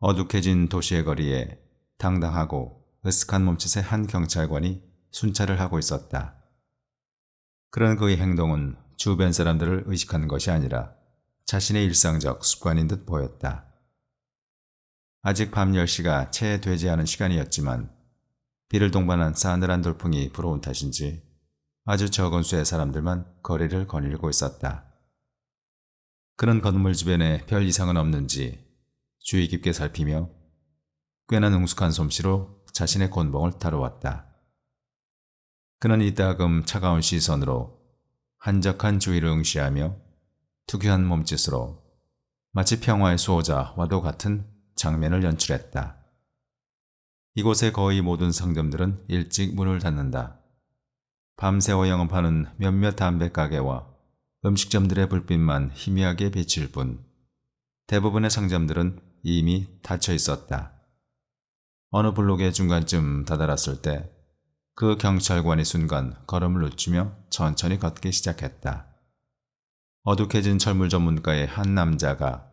어둑해진 도시의 거리에 당당하고 으슥한 몸짓의 한 경찰관이 순찰을 하고 있었다. 그런 그의 행동은 주변 사람들을 의식하는 것이 아니라 자신의 일상적 습관인 듯 보였다. 아직 밤 10시가 채 되지 않은 시간이었지만 비를 동반한 싸늘한 돌풍이 불어온 탓인지 아주 적은 수의 사람들만 거리를 거닐고 있었다. 그는 건물 주변에 별 이상은 없는지 주의 깊게 살피며 꽤나 능숙한 솜씨로 자신의 곤봉을 다루었다. 그는 이따금 차가운 시선으로 한적한 주위를 응시하며 특유한 몸짓으로 마치 평화의 수호자와도 같은 장면을 연출했다. 이곳의 거의 모든 상점들은 일찍 문을 닫는다. 밤새워 영업하는 몇몇 담배가게와 음식점들의 불빛만 희미하게 비칠 뿐 대부분의 상점들은 이미 닫혀 있었다. 어느 블록의 중간쯤 다다랐을 때 그 경찰관이 순간 걸음을 늦추며 천천히 걷기 시작했다. 어둑해진 철물 전문가의 한 남자가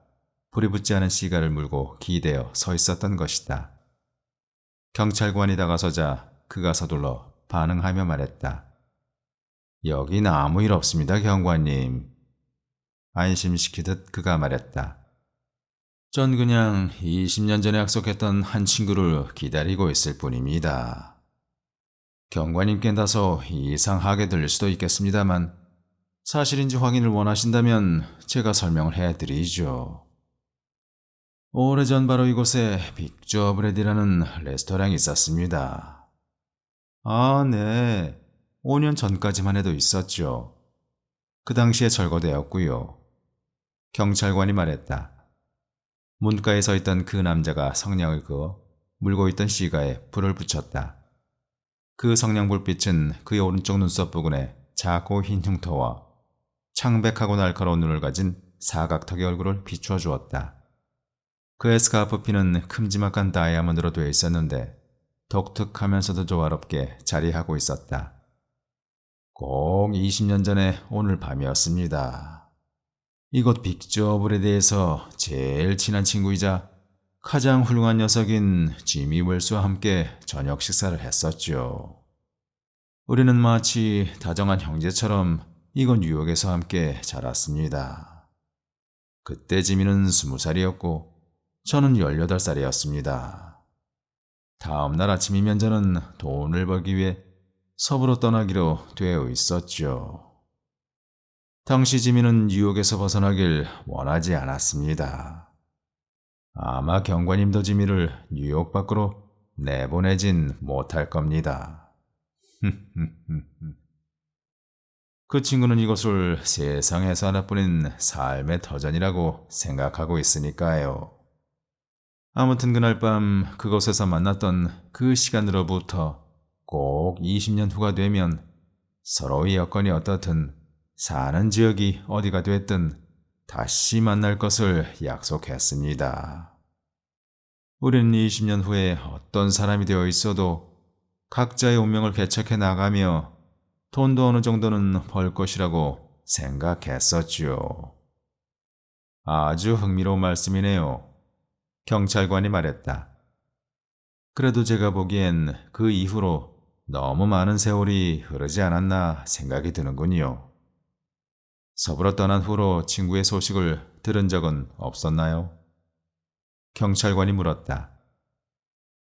불이 붙지 않은 시가를 물고 기대어 서 있었던 것이다. 경찰관이 다가서자 그가 서둘러 반응하며 말했다. 여긴 아무 일 없습니다, 경관님. 안심시키듯 그가 말했다. 전 그냥 20년 전에 약속했던 한 친구를 기다리고 있을 뿐입니다. 경관님께 다소 이상하게 들릴 수도 있겠습니다만 사실인지 확인을 원하신다면 제가 설명을 해드리죠. 오래전 바로 이곳에 빅조브레디라는 레스토랑이 있었습니다. 아, 네. 5년 전까지만 해도 있었죠. 그 당시에 철거되었고요. 경찰관이 말했다. 문가에 서 있던 그 남자가 성냥을 그어 물고 있던 시가에 불을 붙였다. 그 성냥 불빛은 그의 오른쪽 눈썹 부근에 작고 흰 흉터와 창백하고 날카로운 눈을 가진 사각턱의 얼굴을 비추어 주었다. 그의 스카프 핀은 큼지막한 다이아몬드로 되어 있었는데 독특하면서도 조화롭게 자리하고 있었다. 꼭 20년 전에 오늘 밤이었습니다. 이곳 빅조블에 대해서 제일 친한 친구이자 가장 훌륭한 녀석인 지미 웰스와 함께 저녁 식사를 했었죠. 우리는 마치 다정한 형제처럼 이곳 뉴욕에서 함께 자랐습니다. 그때 지미는 20살이었고 저는 18살이었습니다. 다음 날 아침이면 저는 돈을 벌기 위해 서부로 떠나기로 되어 있었죠. 당시 지미는 뉴욕에서 벗어나길 원하지 않았습니다. 아마 경관님도 지미를 뉴욕 밖으로 내보내진 못할 겁니다. 그 친구는 이것을 세상에서 하나뿐인 삶의 터전이라고 생각하고 있으니까요. 아무튼 그날 밤 그곳에서 만났던 그 시간으로부터 꼭 20년 후가 되면 서로의 여건이 어떻든 사는 지역이 어디가 됐든 다시 만날 것을 약속했습니다. 우리는 20년 후에 어떤 사람이 되어 있어도 각자의 운명을 개척해 나가며 돈도 어느 정도는 벌 것이라고 생각했었지요. 아주 흥미로운 말씀이네요. 경찰관이 말했다. 그래도 제가 보기엔 그 이후로 너무 많은 세월이 흐르지 않았나 생각이 드는군요. 서부로 떠난 후로 친구의 소식을 들은 적은 없었나요? 경찰관이 물었다.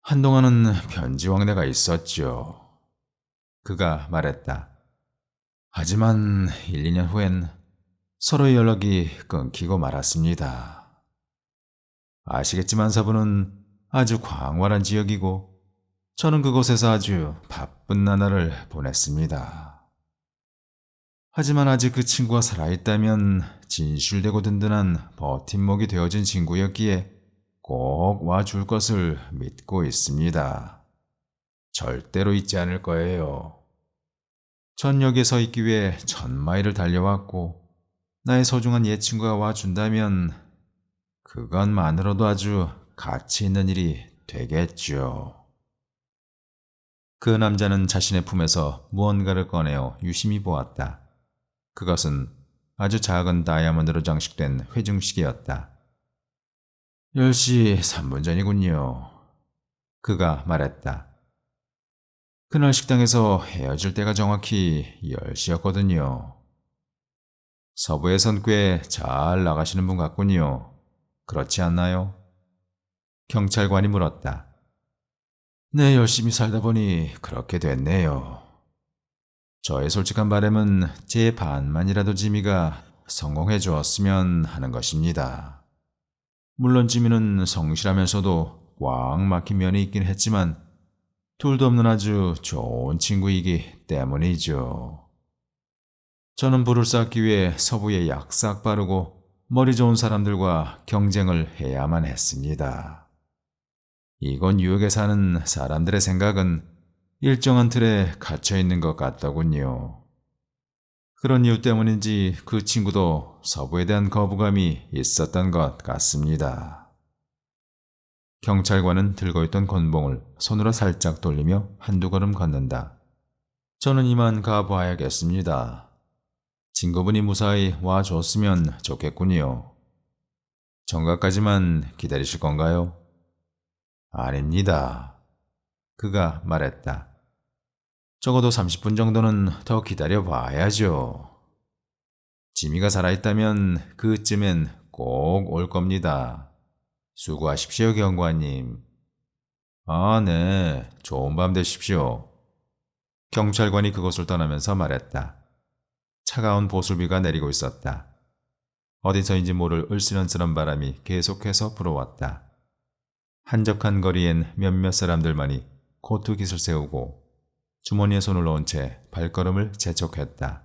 한동안은 편지왕래가 있었죠. 그가 말했다. 하지만 1, 2년 후엔 서로의 연락이 끊기고 말았습니다. 아시겠지만 서부는 아주 광활한 지역이고 저는 그곳에서 아주 바쁜 나날을 보냈습니다. 하지만 아직 그 친구가 살아있다면 진실되고 든든한 버팀목이 되어준 친구였기에 꼭 와줄 것을 믿고 있습니다. 절대로 잊지 않을 거예요. 전 여기에 서 있기 위해 1000마일을 달려왔고 나의 소중한 옛 친구가 와준다면 그것만으로도 아주 가치 있는 일이 되겠죠. 그 남자는 자신의 품에서 무언가를 꺼내어 유심히 보았다. 그것은 아주 작은 다이아몬드로 장식된 회중식이었다. 10시 3분 전이군요. 그가 말했다. 그날 식당에서 헤어질 때가 정확히 10시였거든요. 서부에선 꽤 잘 나가시는 분 같군요. 그렇지 않나요? 경찰관이 물었다. 네, 열심히 살다 보니 그렇게 됐네요. 저의 솔직한 바람은 제 반만이라도 지미가 성공해 주었으면 하는 것입니다. 물론 지미는 성실하면서도 꽉 막힌 면이 있긴 했지만 둘도 없는 아주 좋은 친구이기 때문이죠. 저는 부를 쌓기 위해 서부에 약삭 빠르고 머리 좋은 사람들과 경쟁을 해야만 했습니다. 이곳 뉴욕에 사는 사람들의 생각은 일정한 틀에 갇혀 있는 것 같더군요. 그런 이유 때문인지 그 친구도 서부에 대한 거부감이 있었던 것 같습니다. 경찰관은 들고 있던 권봉을 손으로 살짝 돌리며 한두 걸음 걷는다. 저는 이만 가봐야겠습니다. 친구분이 무사히 와줬으면 좋겠군요. 정각까지만 기다리실 건가요? 아닙니다. 그가 말했다. 적어도 30분 정도는 더 기다려 봐야죠. 지미가 살아있다면 그쯤엔 꼭 올 겁니다. 수고하십시오, 경관님. 아, 네. 좋은 밤 되십시오. 경찰관이 그곳을 떠나면서 말했다. 차가운 보슬비가 내리고 있었다. 어디서인지 모를 을스런스런 바람이 계속해서 불어왔다. 한적한 거리엔 몇몇 사람들만이 코트깃을 세우고 주머니에 손을 넣은 채 발걸음을 재촉했다.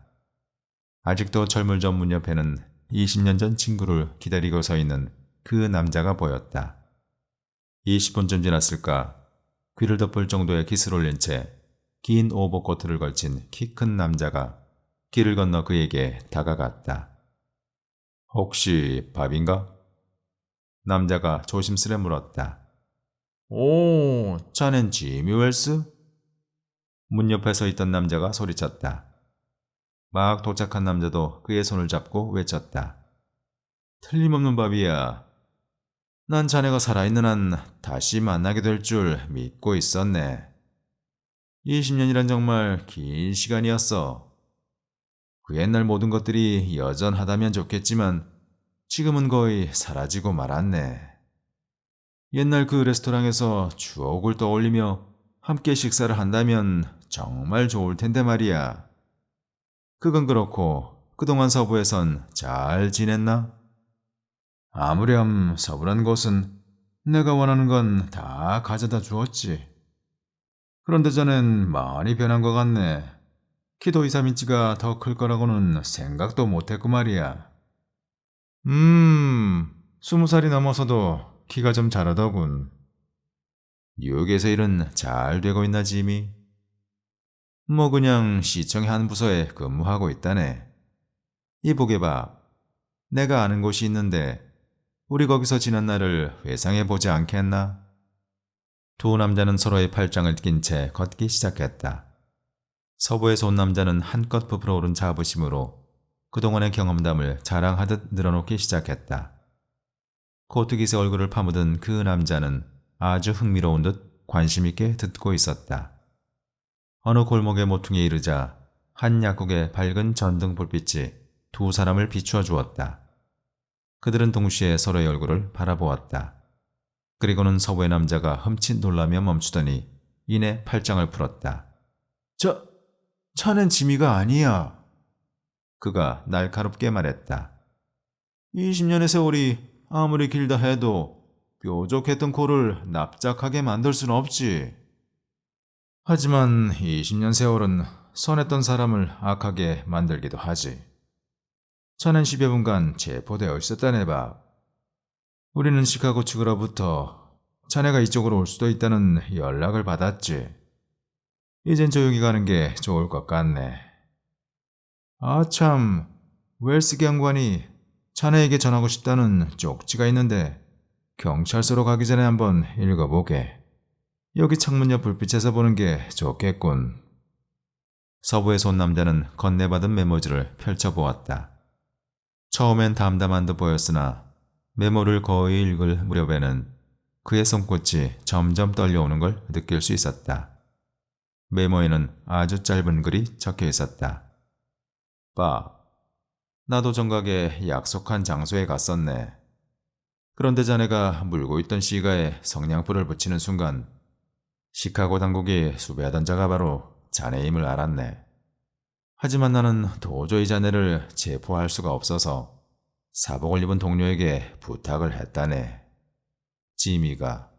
아직도 철물점 문 옆에는 20년 전 친구를 기다리고 서 있는 그 남자가 보였다. 20분쯤 지났을까 귀를 덮을 정도의 깃을 올린 채 긴 오버코트를 걸친 키 큰 남자가 길을 건너 그에게 다가갔다. 혹시 밥인가? 남자가 조심스레 물었다. 오, 자넨 지미 웰스? 문 옆에 서 있던 남자가 소리쳤다. 막 도착한 남자도 그의 손을 잡고 외쳤다. 틀림없는 밥이야. 난 자네가 살아있는 한 다시 만나게 될 줄 믿고 있었네. 20년이란 정말 긴 시간이었어. 그 옛날 모든 것들이 여전하다면 좋겠지만 지금은 거의 사라지고 말았네. 옛날 그 레스토랑에서 추억을 떠올리며 함께 식사를 한다면 정말 좋을 텐데 말이야. 그건 그렇고 그동안 서부에선 잘 지냈나? 아무렴 서부란 곳은 내가 원하는 건 다 가져다 주었지. 그런데 자넨 많이 변한 것 같네. 키도 2, 3인치가 더 클 거라고는 생각도 못했고 말이야. 20살이 넘어서도 키가 좀 자라더군. 뉴욕에서 일은 잘 되고 있나 지미? 뭐 그냥 시청의 한 부서에 근무하고 있다네. 이보게 봐. 내가 아는 곳이 있는데 우리 거기서 지난 날을 회상해보지 않겠나? 두 남자는 서로의 팔짱을 낀 채 걷기 시작했다. 서부에서 온 남자는 한껏 부풀어오른 자부심으로 그동안의 경험담을 자랑하듯 늘어놓기 시작했다. 코트깃의 얼굴을 파묻은 그 남자는 아주 흥미로운 듯 관심있게 듣고 있었다. 어느 골목의 모퉁이에 이르자 한 약국의 밝은 전등 불빛이 두 사람을 비추어 주었다. 그들은 동시에 서로의 얼굴을 바라보았다. 그리고는 서부의 남자가 흠칫 놀라며 멈추더니 이내 팔짱을 풀었다. 자넨 지미가 아니야. 그가 날카롭게 말했다. 20년의 세월이 아무리 길다 해도 뾰족했던 코를 납작하게 만들 순 없지. 하지만 20년 세월은 선했던 사람을 악하게 만들기도 하지. 자넨 10여 분간 체포되어 있었다네 봐. 우리는 시카고 측으로부터 자네가 이쪽으로 올 수도 있다는 연락을 받았지. 이젠 조용히 가는 게 좋을 것 같네. 아 참, 웰스 경관이 자네에게 전하고 싶다는 쪽지가 있는데 경찰서로 가기 전에 한번 읽어보게. 여기 창문 옆 불빛에서 보는 게 좋겠군. 서부에서 온 남자는 건네받은 메모지를 펼쳐보았다. 처음엔 담담한 듯 보였으나 메모를 거의 읽을 무렵에는 그의 손끝이 점점 떨려오는 걸 느낄 수 있었다. 메모에는 아주 짧은 글이 적혀 있었다. 빠, 나도 정각에 약속한 장소에 갔었네. 그런데 자네가 물고 있던 시가에 성냥불을 붙이는 순간 시카고 당국이 수배하던 자가 바로 자네임을 알았네. 하지만 나는 도저히 자네를 체포할 수가 없어서 사복을 입은 동료에게 부탁을 했다네. 지미가